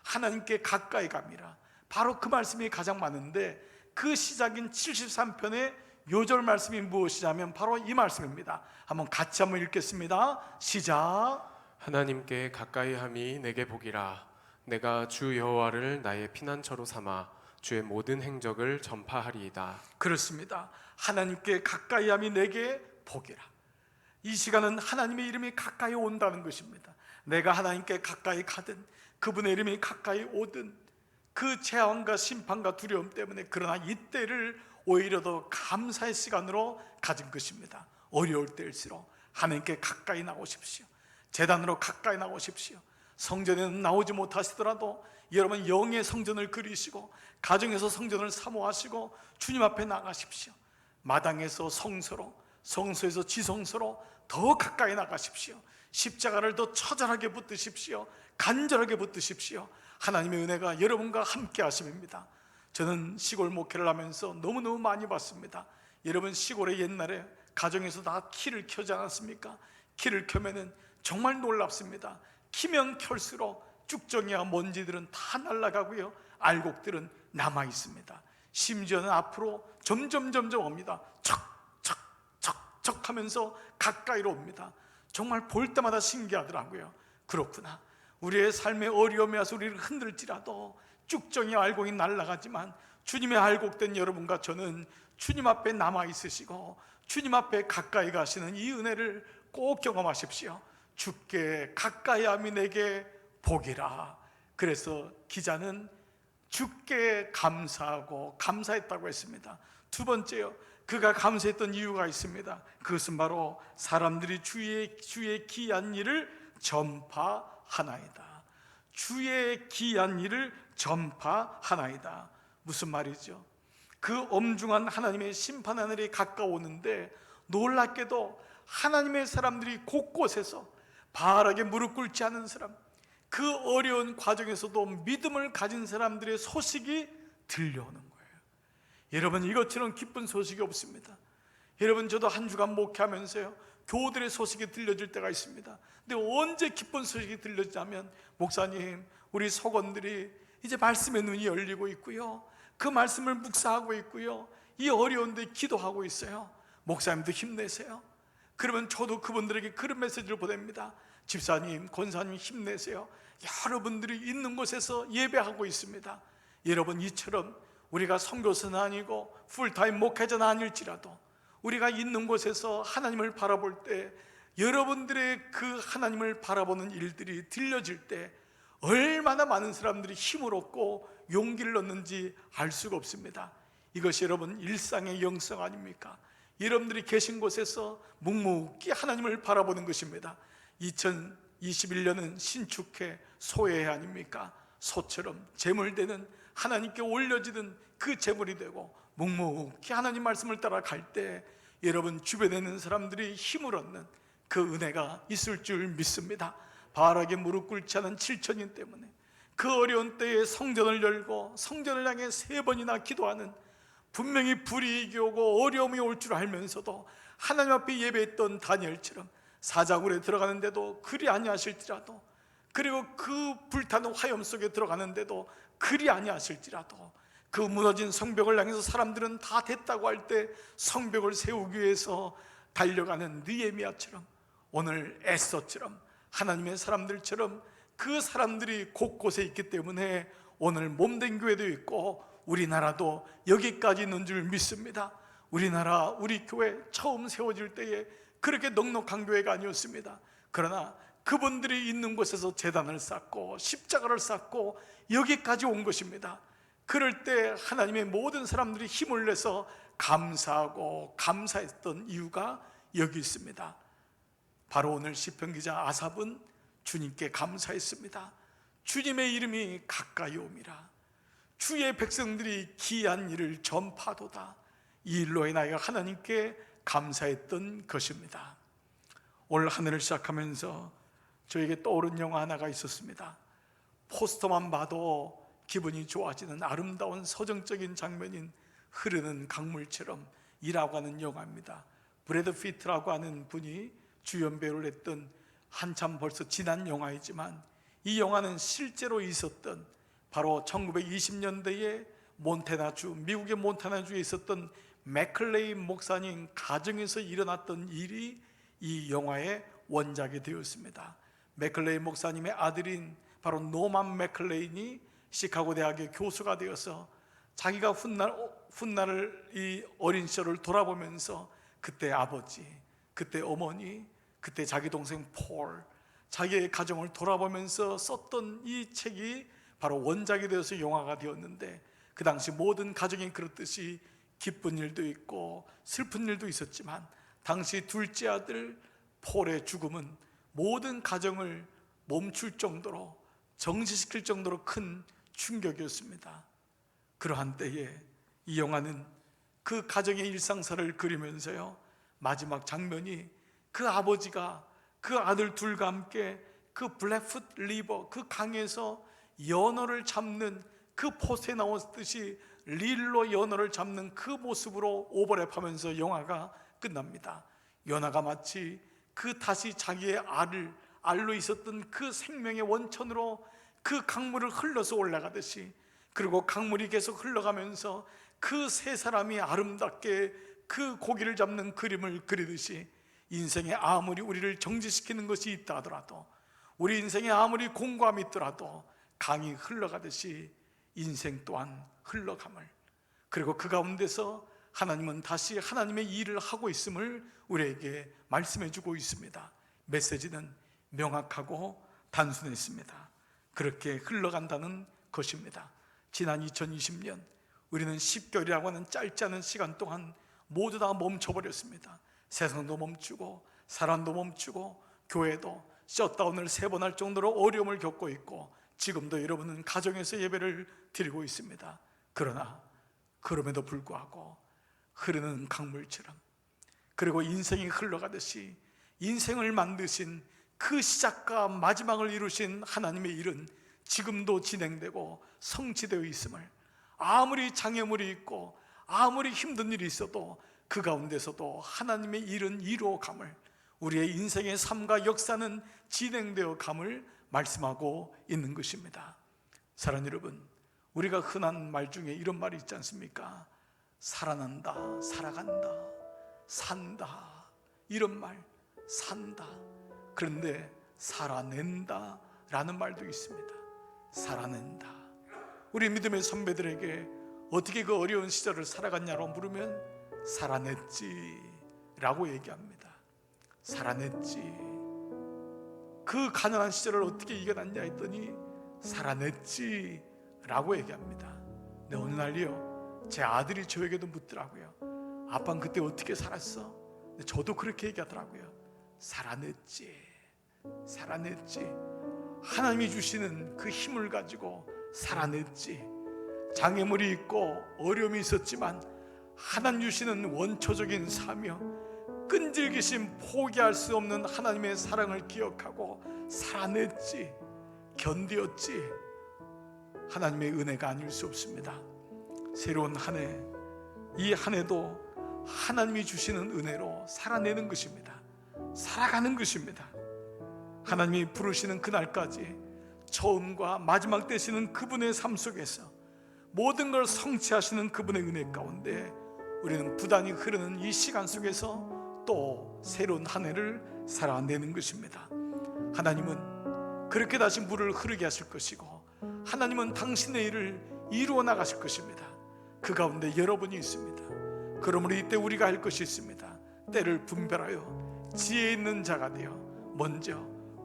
하나님께 가까이 갑니다. 바로 그 말씀이 가장 많은데 그 시작인 73편의 요절 말씀이 무엇이냐면 바로 이 말씀입니다. 한번 같이 한번 읽겠습니다. 시작. 하나님께 가까이함이 내게 복이라. 내가 주 여호와를 나의 피난처로 삼아 주의 모든 행적을 전파하리이다. 그렇습니다. 하나님께 가까이함이 내게 복이라. 이 시간은 하나님의 이름이 가까이 온다는 것입니다. 내가 하나님께 가까이 가든 그분의 이름이 가까이 오든 그 재앙과 심판과 두려움 때문에, 그러나 이때를 오히려 더 감사의 시간으로 가진 것입니다. 어려울 때일수록 하나님께 가까이 나오십시오. 제단으로 가까이 나오십시오. 성전에는 나오지 못하시더라도 여러분 영의 성전을 그리시고 가정에서 성전을 사모하시고 주님 앞에 나가십시오. 마당에서 성소로, 성소에서 지성소로 더 가까이 나가십시오. 십자가를 더 처절하게 붙드십시오. 간절하게 붙드십시오. 하나님의 은혜가 여러분과 함께 하심입니다. 저는 시골 목회를 하면서 너무너무 많이 봤습니다. 여러분 시골에 옛날에 가정에서 다 키를 켜지 않았습니까? 키를 켜면은 정말 놀랍습니다. 키면 켤수록 쭉정이와 먼지들은 다 날아가고요, 알곡들은 남아 있습니다. 심지어는 앞으로 점점 옵니다. 척 하면서 가까이로 옵니다. 정말 볼 때마다 신기하더라고요. 그렇구나, 우리의 삶의 어려움이 와서 우리를 흔들지라도 쭉정이 알곡이 날아가지만 주님의 알곡된 여러분과 저는 주님 앞에 남아 있으시고 주님 앞에 가까이 가시는 이 은혜를 꼭 경험하십시오. 주께 가까이함이 내게 복이라. 그래서 기자는 주께 감사하고 감사했다고 했습니다. 두 번째요, 그가 감사했던 이유가 있습니다. 그것은 바로 사람들이 주의 기이한 일을 전파하나이다. 주의 기이한 일을 전파하나이다. 무슨 말이죠? 그 엄중한 하나님의 심판 하늘이 가까워오는데 놀랍게도 하나님의 사람들이 곳곳에서 바알에게 무릎 꿇지 않은 사람, 그 어려운 과정에서도 믿음을 가진 사람들의 소식이 들려오는 거예요. 여러분 이것처럼 기쁜 소식이 없습니다. 여러분 저도 한 주간 목회하면서요 교우들의 소식이 들려질 때가 있습니다. 근데 언제 기쁜 소식이 들려지냐면, 목사님 우리 속원들이 이제 말씀의 눈이 열리고 있고요, 그 말씀을 묵상하고 있고요, 이 어려운데 기도하고 있어요. 목사님도 힘내세요. 그러면 저도 그분들에게 그런 메시지를 보냅니다. 집사님, 권사님 힘내세요. 여러분들이 있는 곳에서 예배하고 있습니다. 여러분 이처럼 우리가 선교사는 아니고 풀타임 목회자는 아닐지라도 우리가 있는 곳에서 하나님을 바라볼 때, 여러분들의 그 하나님을 바라보는 일들이 들려질 때 얼마나 많은 사람들이 힘을 얻고 용기를 얻는지 알 수가 없습니다. 이것이 여러분 일상의 영성 아닙니까? 여러분들이 계신 곳에서 묵묵히 하나님을 바라보는 것입니다. 2021년은 신축해 소해 아닙니까? 소처럼 제물되는, 하나님께 올려지는 그 제물이 되고 묵묵히 하나님 말씀을 따라갈 때 여러분 주변에 있는 사람들이 힘을 얻는 그 은혜가 있을 줄 믿습니다. 바알에게 무릎 꿇지 않은 7천인 때문에 그 어려운 때에 성전을 열고 성전을 향해 3번이나 기도하는, 분명히 불이익이 오고 어려움이 올 줄 알면서도 하나님 앞에 예배했던 다니엘처럼 사자굴에 들어가는데도 그리 아니하실지라도, 그리고 그 불타는 화염 속에 들어가는데도 그리 아니하실지라도, 그 무너진 성벽을 향해서 사람들은 다 됐다고 할 때 성벽을 세우기 위해서 달려가는 느헤미야처럼, 오늘 에스더처럼, 하나님의 사람들처럼 그 사람들이 곳곳에 있기 때문에 오늘 몸된 교회도 있고 우리나라도 여기까지 있는 줄 믿습니다. 우리나라, 우리 교회 처음 세워질 때에 그렇게 넉넉한 교회가 아니었습니다. 그러나 그분들이 있는 곳에서 제단을 쌓고 십자가를 쌓고 여기까지 온 것입니다. 그럴 때 하나님의 모든 사람들이 힘을 내서 감사하고 감사했던 이유가 여기 있습니다. 바로 오늘 시편 기자 아삽은 주님께 감사했습니다. 주님의 이름이 가까이 옴이라. 주의 백성들이 기이한 일을 전파도다. 이 일로 인하여 하나님께 감사했던 것입니다. 올 한 해를 시작하면서 저에게 떠오른 영화 하나가 있었습니다. 포스터만 봐도 기분이 좋아지는 아름다운 서정적인 장면인 흐르는 강물처럼 이라고 하는 영화입니다. 브래드 피트라고 하는 분이 주연 배우를 했던, 한참 벌써 지난 영화이지만 이 영화는 실제로 있었던, 바로 1920년대에 몬태나주, 미국의 몬태나주에 있었던 맥클레이 목사님 가정에서 일어났던 일이 이 영화의 원작이 되었습니다. 맥클레이 목사님의 아들인 바로 노만 맥클레인이 시카고 대학의 교수가 되어서 자기가 훗날 이 어린 시절을 돌아보면서 그때 아버지, 그때 어머니, 그때 자기 동생 폴, 자기의 가정을 돌아보면서 썼던 이 책이 바로 원작이 되어서 영화가 되었는데, 그 당시 모든 가정이 그렇듯이 기쁜 일도 있고 슬픈 일도 있었지만 당시 둘째 아들 폴의 죽음은 모든 가정을 멈출 정도로, 정지시킬 정도로 큰 충격이었습니다. 그러한 때에 이 영화는 그 가정의 일상사를 그리면서요, 마지막 장면이 그 아버지가 그 아들 둘과 함께 그 블랙풋 리버, 그 강에서 연어를 잡는, 그 포스에 나왔듯이 릴로 연어를 잡는 그 모습으로 오버랩하면서 영화가 끝납니다. 연어가 마치 그 다시 자기의 알로 있었던 그 생명의 원천으로 그 강물을 흘러서 올라가듯이, 그리고 강물이 계속 흘러가면서 그 세 사람이 아름답게 그 고기를 잡는 그림을 그리듯이, 인생에 아무리 우리를 정지시키는 것이 있다 하더라도, 우리 인생에 아무리 공고함이 있더라도 강이 흘러가듯이 인생 또한 흘러감을, 그리고 그 가운데서 하나님은 다시 하나님의 일을 하고 있음을 우리에게 말씀해 주고 있습니다. 메시지는 명확하고 단순했습니다. 그렇게 흘러간다는 것입니다. 지난 2020년 우리는 10개월이라고 하는 짧지 않은 시간 동안 모두 다 멈춰버렸습니다. 세상도 멈추고 사람도 멈추고 교회도 셧다운을 3번 할 정도로 어려움을 겪고 있고, 지금도 여러분은 가정에서 예배를 드리고 있습니다. 그러나 그럼에도 불구하고 흐르는 강물처럼, 그리고 인생이 흘러가듯이 인생을 만드신 그 시작과 마지막을 이루신 하나님의 일은 지금도 진행되고 성취되어 있음을, 아무리 장애물이 있고 아무리 힘든 일이 있어도 그 가운데서도 하나님의 일은 이루어감을, 우리의 인생의 삶과 역사는 진행되어 감을 말씀하고 있는 것입니다. 사랑하는 여러분, 우리가 흔한 말 중에 이런 말이 있지 않습니까? 살아난다, 살아간다, 산다, 이런 말, 산다. 그런데 살아낸다 라는 말도 있습니다. 살아낸다. 우리 믿음의 선배들에게 어떻게 그 어려운 시절을 살아갔냐고 물으면 살아냈지, 라고 얘기합니다. 살아냈지. 그 가난한 시절을 어떻게 이겨냈냐 했더니 살아냈지 라고 얘기합니다. 근데 어느 날이요, 제 아들이 저에게도 묻더라고요. 아빠는 그때 어떻게 살았어? 근데 저도 그렇게 얘기하더라고요. 살아냈지. 살아냈지. 하나님이 주시는 그 힘을 가지고 살아냈지. 장애물이 있고 어려움이 있었지만 하나님 주시는 원초적인 사명, 끈질기신 포기할 수 없는 하나님의 사랑을 기억하고 살아냈지. 견디었지. 하나님의 은혜가 아닐 수 없습니다. 새로운 한 해, 이 한 해도 하나님이 주시는 은혜로 살아내는 것입니다. 살아가는 것입니다. 하나님이 부르시는 그날까지 처음과 마지막 되시는 그분의 삶 속에서 모든 걸 성취하시는 그분의 은혜 가운데 우리는 부단히 흐르는 이 시간 속에서 또 새로운 한 해를 살아내는 것입니다. 하나님은 그렇게 다시 물을 흐르게 하실 것이고, 하나님은 당신의 일을 이루어 나가실 것입니다. 그 가운데 여러분이 있습니다. 그러므로 이때 우리가 할 것이 있습니다. 때를 분별하여 지혜 있는 자가 되어 먼저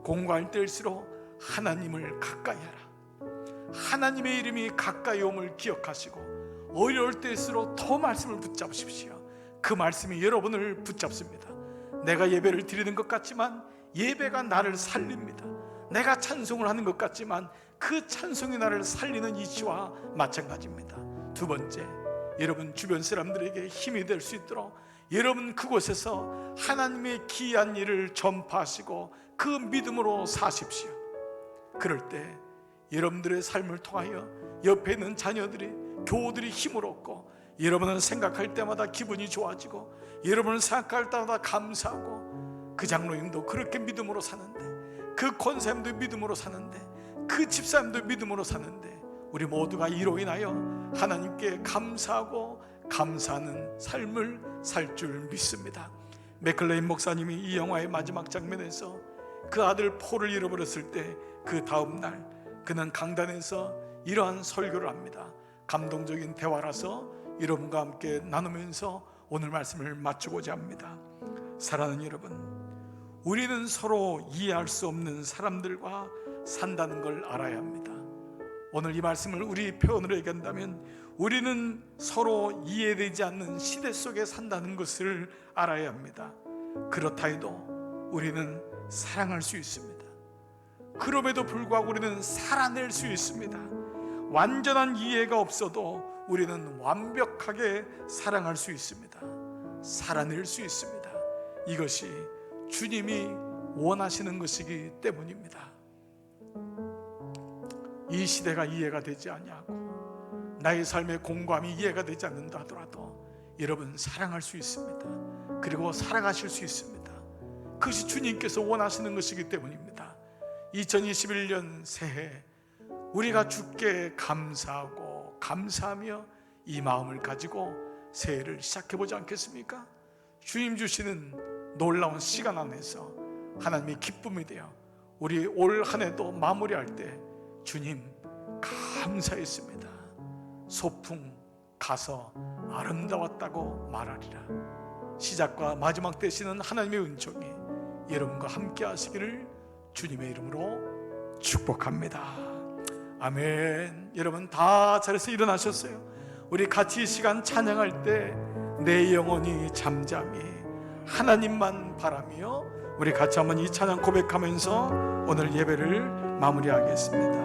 공고할 때일수록 하나님을 가까이 하라. 하나님의 이름이 가까이 옴을 기억하시고 어려울 때일수록 더 말씀을 붙잡으십시오. 그 말씀이 여러분을 붙잡습니다. 내가 예배를 드리는 것 같지만 예배가 나를 살립니다. 내가 찬송을 하는 것 같지만 그 찬송이 나를 살리는 이치와 마찬가지입니다. 두 번째, 여러분 주변 사람들에게 힘이 될 수 있도록 여러분 그곳에서 하나님의 기이한 일을 전파하시고 그 믿음으로 사십시오. 그럴 때 여러분들의 삶을 통하여 옆에 있는 자녀들이, 교우들이 힘을 얻고, 여러분을 생각할 때마다 기분이 좋아지고, 여러분을 생각할 때마다 감사하고, 그 장로님도 그렇게 믿음으로 사는데, 그 권사님도 믿음으로 사는데, 그 집사님도 믿음으로 사는데, 우리 모두가 이로 인하여 하나님께 감사하고 감사하는 삶을 살 줄 믿습니다. 맥클레인 목사님이 이 영화의 마지막 장면에서 그 아들 폴을 잃어버렸을 때 그 다음 날 그는 강단에서 이러한 설교를 합니다. 감동적인 대화라서 여러분과 함께 나누면서 오늘 말씀을 마치고자 합니다. 사랑하는 여러분, 우리는 서로 이해할 수 없는 사람들과 산다는 걸 알아야 합니다. 오늘 이 말씀을 우리 표현으로 얘기한다면 우리는 서로 이해되지 않는 시대 속에 산다는 것을 알아야 합니다. 그렇다 해도 우리는 사랑할 수 있습니다. 그럼에도 불구하고 우리는 살아낼 수 있습니다. 완전한 이해가 없어도 우리는 완벽하게 사랑할 수 있습니다. 살아낼 수 있습니다. 이것이 주님이 원하시는 것이기 때문입니다. 이 시대가 이해가 되지 않냐고, 나의 삶의 공감이 이해가 되지 않는다 하더라도 여러분 사랑할 수 있습니다. 그리고 살아가실 수 있습니다. 그것이 주님께서 원하시는 것이기 때문입니다. 2021년 새해 우리가 주께 감사하고 감사하며 이 마음을 가지고 새해를 시작해보지 않겠습니까? 주님 주시는 놀라운 시간 안에서 하나님의 기쁨이 되어 우리 올 한 해도 마무리할 때 주님 감사했습니다. 소풍 가서 아름다웠다고 말하리라. 시작과 마지막 되시는 하나님의 은총이 여러분과 함께 하시기를 주님의 이름으로 축복합니다. 아멘. 여러분 다 자리에서 일어나셨어요? 우리 같이 이 시간 찬양할 때 내 영혼이 잠잠히 하나님만 바라며 우리 같이 한번 이 찬양 고백하면서 오늘 예배를 마무리하겠습니다.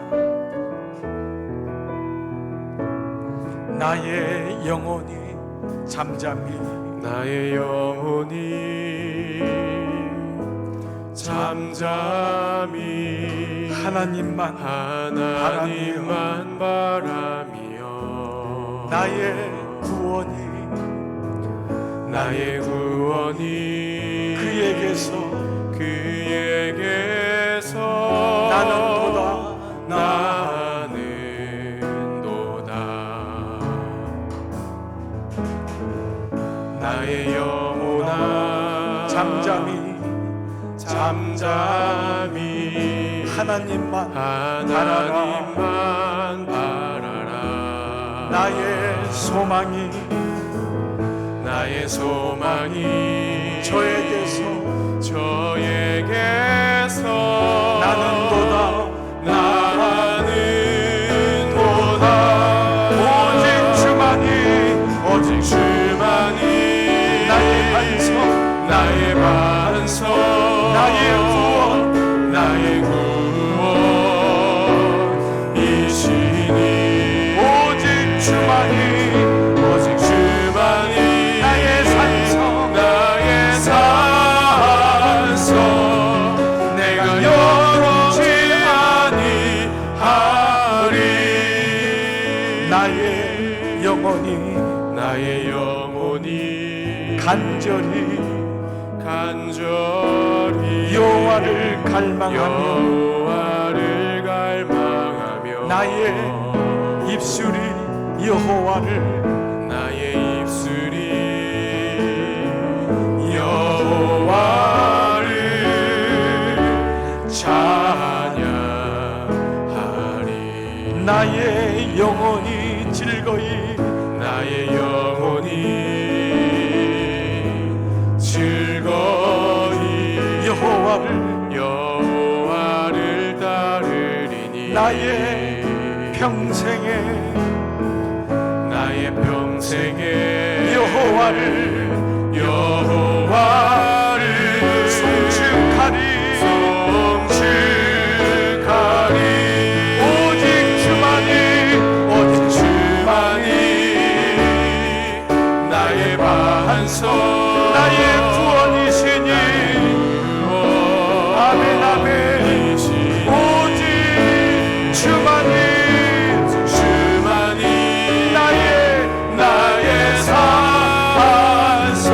나의 영혼이 잠잠히, 나의 영혼이 잠잠히 하나님만 바라며 나의 구원이 그에게서 나는 도다. 나의 영혼아 잠잠히 하나님만 바라라. 나의 소망이 나의 소망이 저에게서 나는 도다 오직 주만이 나의 반석, 나의 반석 나의 구원, 나의 구원이시니 오직 주만이 나의 산성, 내가 여롭지 아니하리. 나의 영혼이 간절히 여호와를 갈망하며 나의 입술이 여호와를 찬양하리. 나의 영혼이 즐거이 여호와를 따르리니 나의 평생에 여호와를 송축하리. 오직 주만이 나의 반석 나의 구원이시니 아멘 아멘. 오직 주만이 나의 산소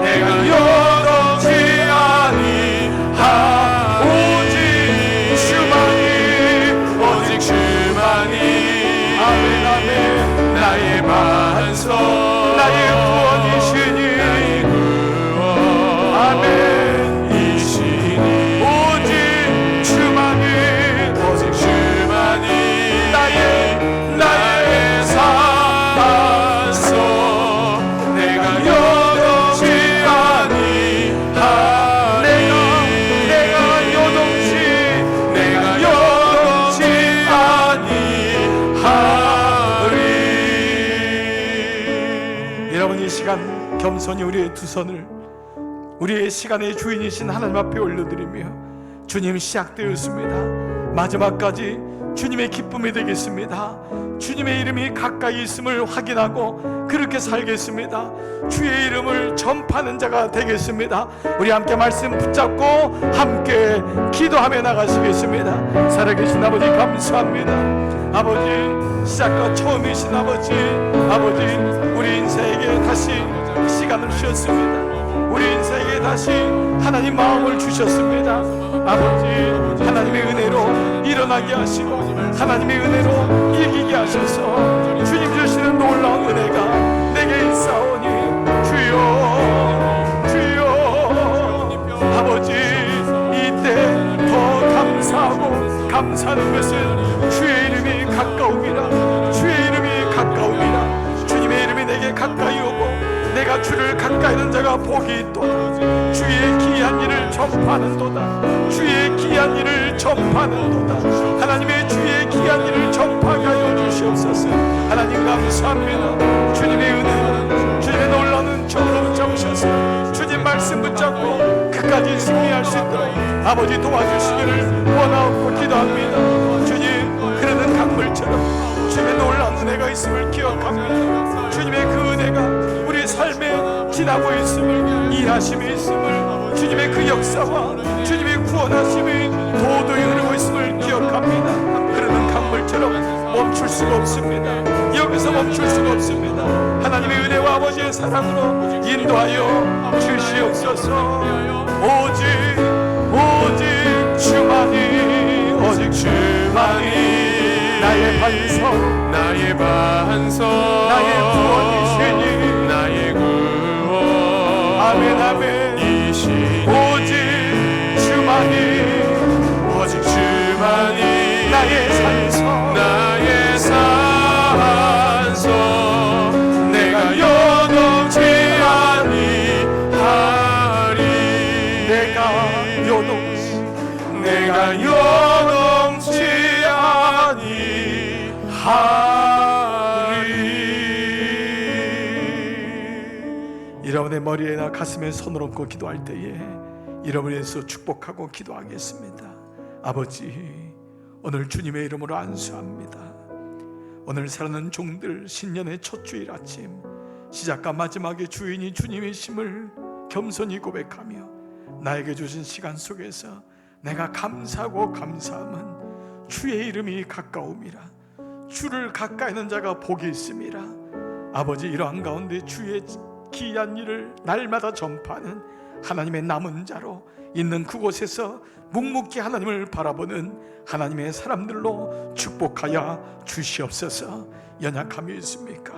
내가 여롭지 아니하. 오직 주만이 아멘 아멘. 나의 반석 나의 구원이시니 아멘. 오직 주만이 나의 산소 내가 여롭지 아니하리. 내가 여롭지 아니하리. 여러분, 이 시간 겸손히 우리의 두 손을 우리의 시간의 주인이신 하나님 앞에 올려드리며, 주님 시작되었습니다. 마지막까지 주님의 기쁨이 되겠습니다. 주님의 이름이 가까이 있음을 확인하고 그렇게 살겠습니다. 주의 이름을 전파하는 자가 되겠습니다. 우리 함께 말씀 붙잡고 함께 기도하며 나가시겠습니다. 살아계신 아버지 감사합니다. 아버지, 시작과 처음이신 아버지, 우리 인생에게 다시 시간을 주셨습니다. 우리 인생에게 다시 하나님 마음을 주셨습니다. 아버지, 하나님의 은혜로 일어나게 하시고 하나님의 은혜로 이기게 하셔서 주님 주시는 놀라운 은혜가 내게 있사오니 주여 아버지, 이때 더 감사하고 감사하는 것은 주의 이름이 가까움이라. 주님의 이름이 내게 가까이 오고 내가 주를 가까이 하는 자가 복이 있도다. 주의 귀한 일을 전파하는도다. 하나님의 주의 귀한 일을 전파하게 하여 주시옵소서. 하나님 감사합니다. 주님의 은혜, 주님의 놀라운 은총으로 붙잡으셔서 주님 말씀 붙잡고 끝까지 승리할 수 있도록 아버지 도와주시기를 원하옵고 기도합니다. 주님, 흐르는 강물처럼 주님의 놀라운 은혜가 있음을 기억합니다. 주님의 그 은혜가 우리 삶에 지나고 있음을, 일하심이 있음을, 주님의 그 역사와 주님의 구원하심이 도도히 흐르고 있음을 기억합니다. 흐르는 강물처럼 멈출 수가 없습니다. 여기서 멈출 수가 없습니다. 하나님의 은혜와 아버지의 사랑으로 인도하여 주시옵소서. 오직 주만이 나의 반석, 나의 구원이시니 나의 구원 아멘 아멘. 오직 주만이 나의 산성, 내가 여롭지 여러분의 머리에나 가슴에 손을 얹고 기도할 때에 여러분을 위해서 축복하고 기도하겠습니다. 아버지, 오늘 주님의 이름으로 안수합니다. 오늘 사랑하는 종들, 신년의 첫 주일 아침, 시작과 마지막의 주인이 주님이심을 겸손히 고백하며 나에게 주신 시간 속에서 내가 감사하고 감사함은 주의 이름이 가까움이라, 주를 가까이 하는 자가 복이 있음이라. 아버지, 이러한 가운데 주의 귀한 일을 날마다 전파하는 하나님의 남은 자로 있는 그곳에서 묵묵히 하나님을 바라보는 하나님의 사람들로 축복하여 주시옵소서. 연약함이 있습니까?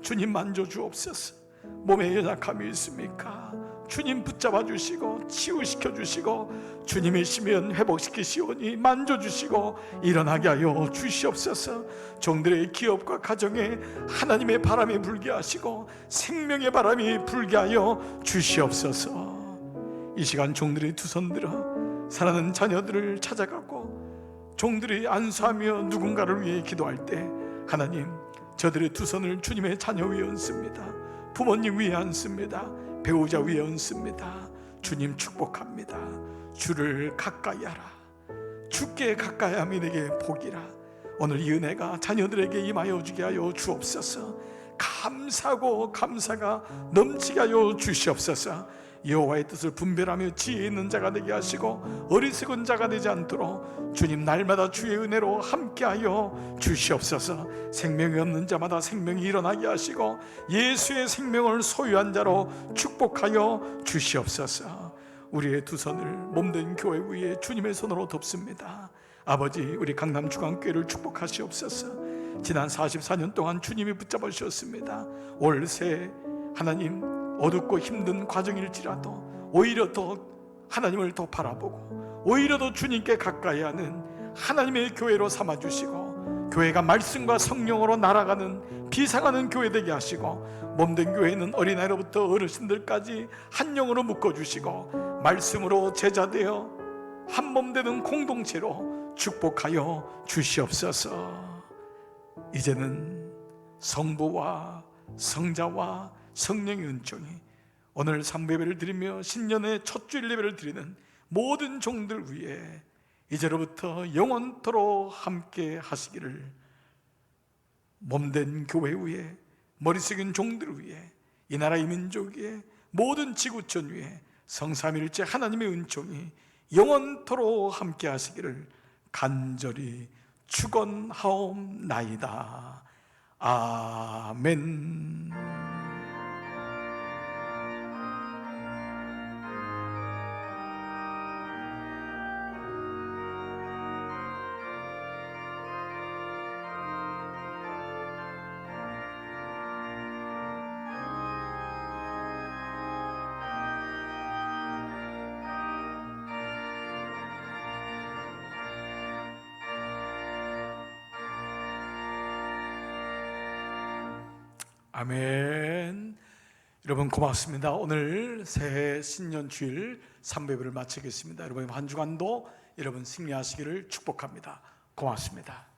주님 만져주옵소서. 몸에 연약함이 있습니까? 주님 붙잡아 주시고 치유시켜 주시고 주님이시면 회복시키시오니 만져주시고 일어나게 하여 주시옵소서. 종들의 기업과 가정에 하나님의 바람이 불게 하시고 생명의 바람이 불게 하여 주시옵소서. 이 시간 종들의 두 손 들어 사랑하는 자녀들을 찾아가고 종들이 안수하며 누군가를 위해 기도할 때, 하나님, 저들의 두 손을 주님의 자녀 위에 얹습니다. 부모님 위에 얹습니다. 배우자 위에 얹습니다. 주님 축복합니다. 주를 가까이 하라. 주께 가까이 함이 내게 복이라. 오늘 이 은혜가 자녀들에게 임하여 주게 하여 주옵소서. 감사하고 감사가 넘치게 하여 주시옵소서. 여호와의 뜻을 분별하며 지혜 있는 자가 되게 하시고 어리석은 자가 되지 않도록 주님 날마다 주의 은혜로 함께하여 주시옵소서. 생명이 없는 자마다 생명이 일어나게 하시고 예수의 생명을 소유한 자로 축복하여 주시옵소서. 우리의 두 손을 몸된 교회 위에 주님의 손으로 덮습니다. 아버지, 우리 강남중앙교회를 축복하시옵소서. 지난 44년 동안 주님이 붙잡아 주셨습니다. 올 새 하나님, 어둡고 힘든 과정일지라도 오히려 더 하나님을 더 바라보고 오히려 더 주님께 가까이 하는 하나님의 교회로 삼아주시고 교회가 말씀과 성령으로 날아가는 비상하는 교회 되게 하시고 몸된 교회는 어린아이로부터 어르신들까지 한 영으로 묶어주시고 말씀으로 제자되어 한 몸 되는 공동체로 축복하여 주시옵소서. 이제는 성부와 성자와 성령의 은총이 오늘 삼부예배를 드리며 신년의 첫 주일 예배를 드리는 모든 종들 위에 이제로부터 영원토록 함께 하시기를, 몸된 교회 위에 머리 숙인 종들 위에 이 나라 이 민족 위에 모든 지구촌 위에 성삼일체 하나님의 은총이 영원토록 함께 하시기를 간절히 축원하옵나이다. 아멘. 아멘. 여러분 고맙습니다. 오늘 새해 신년 주일 3부예배를 마치겠습니다. 여러분 한 주간도 여러분 승리하시기를 축복합니다. 고맙습니다.